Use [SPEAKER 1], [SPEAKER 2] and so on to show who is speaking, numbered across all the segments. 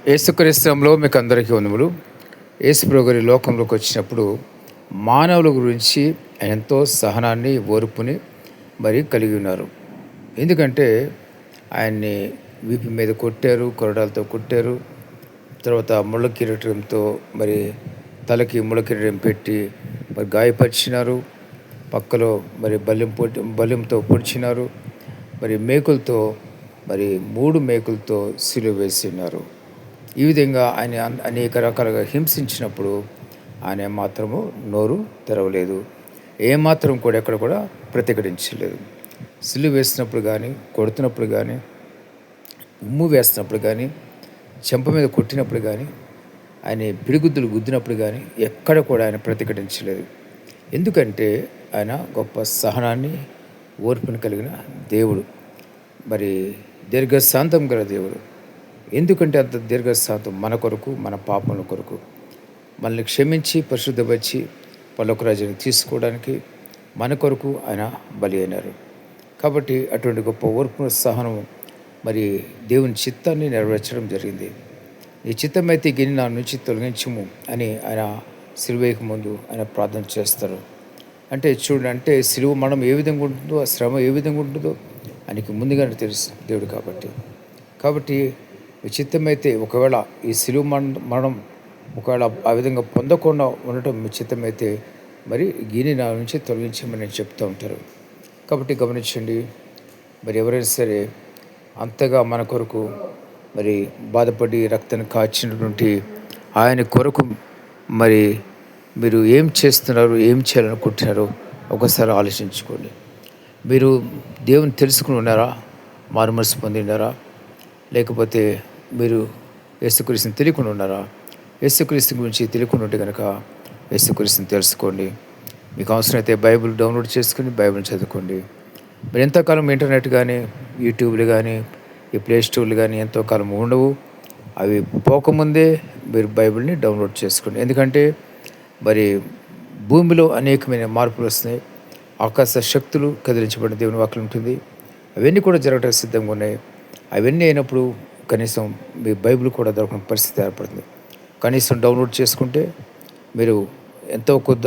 [SPEAKER 1] యేసుక్రీస్తులో మీకు అందరికీ వందములు. యేసుప్రభు గారి లోకంలోకి వచ్చినప్పుడు మానవుల గురించి ఎంతో సహనాన్ని, ఓర్పుని మరి కలిగి ఉన్నారు. ఎందుకంటే ఆయన్ని వీపు మీద కొట్టారు, కొరడాలతో కొట్టారు. తర్వాత ముళ్ళ కిరీటంతో మరి తలకి ముళ్ళ కిరీటం పెట్టి మరి గాయపరిచినారు. పక్కలో మరి బల్లెంతో పొడిచినారు. మరి మేకులతో మరి 3 మేకులతో సిలువ వేసినారు. ఈ విధంగా ఆయన అనేక రకాలుగా హింసించినప్పుడు ఆయన మాత్రము నోరు తెరవలేదు. ఏమాత్రం కూడా ఎక్కడ కూడా ప్రతిఘటించలేదు. సిలువ వేసినప్పుడు కానీ, కొడుతున్నప్పుడు కానీ, ఉమ్ము వేస్తున్నప్పుడు కానీ, చెంప మీద కొట్టినప్పుడు కానీ, ఆయన పిడిగుద్దులు గుద్దినప్పుడు కానీ ఎక్కడ కూడా ఆయన ప్రతిఘటించలేదు. ఎందుకంటే ఆయన గొప్ప సహనాన్ని, ఓర్పుని కలిగిన దేవుడు. మరి దీర్ఘశాంతం గల దేవుడు. ఎందుకంటే అంత దీర్ఘశాంతం మన కొరకు, మన పాపముల కొరకు మనల్ని క్షమించి పరిశుద్ధపరిచి పరలోక రాజ్యాన్ని తీసుకోవడానికి మన కొరకు ఆయన బలి అయినారు. కాబట్టి అటువంటి గొప్ప ఓర్పు, సహనం మరి దేవుని చిత్తాన్ని నెరవేర్చడం జరిగింది. ఈ చిత్తమైతే గిని నా నుంచి తొలగించుము అని ఆయన సిలువకు ముందు ఆయన ప్రార్థన చేస్తారు. అంటే చూడండి, అంటే సిలువ మరణం ఏ విధంగా ఉంటుందో, ఆ శ్రమ ఏ విధంగా ఉంటుందో ఆయనకి ముందుగానే తెలుసు దేవుడు. కాబట్టి చిత్తమైతే ఒకవేళ ఈ సిలువ మరణం ఒకవేళ ఆ విధంగా పొందకుండా ఉండటం మీ చిత్తమైతే మరి గిని నా నుంచి తొలగించమని నేను చెప్తూ ఉంటారు. కాబట్టి గమనించండి, మరి ఎవరైనా సరే అంతగా మన కొరకు మరి బాధపడి రక్తాన్ని కాచినటువంటి ఆయన కొరకు మరి మీరు ఏం చేస్తున్నారు, ఏం చేయాలనుకుంటున్నారో ఒకసారి ఆలోచించుకోండి. మీరు దేవుని తెలుసుకుని ఉన్నారా? మారుమనసు పొంది ఉన్నారా? లేకపోతే మీరు యేసుక్రీస్తుని తెలియకుండా ఉన్నారా? యేసుక్రీస్తు గురించి తెలియకుండా ఉంటే కనుక యేసుక్రీస్తుని తెలుసుకోండి. మీకు అవసరమైతే బైబిల్ డౌన్లోడ్ చేసుకుని బైబిల్ని చదువుకోండి. మీరు ఎంతోకాలం ఇంటర్నెట్ కానీ, యూట్యూబ్లు కానీ, ఈ ప్లే స్టోర్లు కానీ ఎంతో కాలం ఉండవు. అవి పోకముందే మీరు బైబిల్ని డౌన్లోడ్ చేసుకోండి. ఎందుకంటే మరి భూమిలో అనేకమైన మార్పులు వస్తున్నాయి. ఆకాశ శక్తులు కదిలించబడిన దేవుని వాక్యం ఉంటుంది. అవన్నీ కూడా జరగడానికి సిద్ధంగా ఉన్నాయి. అవన్నీ అయినప్పుడు కనీసం మీ బైబిల్ కూడా దొరకని పరిస్థితి ఏర్పడుతుంది. కనీసం డౌన్లోడ్ చేసుకుంటే మీరు ఎంతో కొంత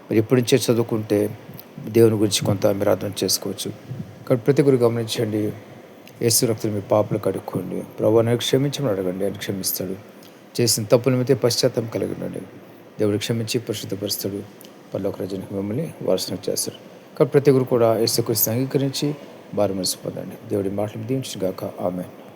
[SPEAKER 1] మీరు ఇప్పటి నుంచే చదువుకుంటే దేవుని గురించి కొంత మీరు అర్థం చేసుకోవచ్చు. కాబట్టి ప్రతి ఒక్కరు గమనించండి. యేసు రక్తులు మీ పాపలు కడుక్కోండి. ప్రభువా నన్ను క్షమించమని అడగండి, ఆయన క్షమిస్తాడు. చేసిన తప్పుల మీద పశ్చాత్తాపం కలిగి ఉండండి. దేవుడు క్షమించి పరిశుద్ధపరుస్తాడు. పరలోక రాజ్యానికి మిమ్మల్ని వారసుని చేస్తాడు. కాబట్టి ప్రతి ఒక్కరు కూడా యేసుక్రీస్తుని అంగీకరించి మారుమనసు పొందండి. దేవుడి మాటలు దీవించును గాక. ఆమేన్.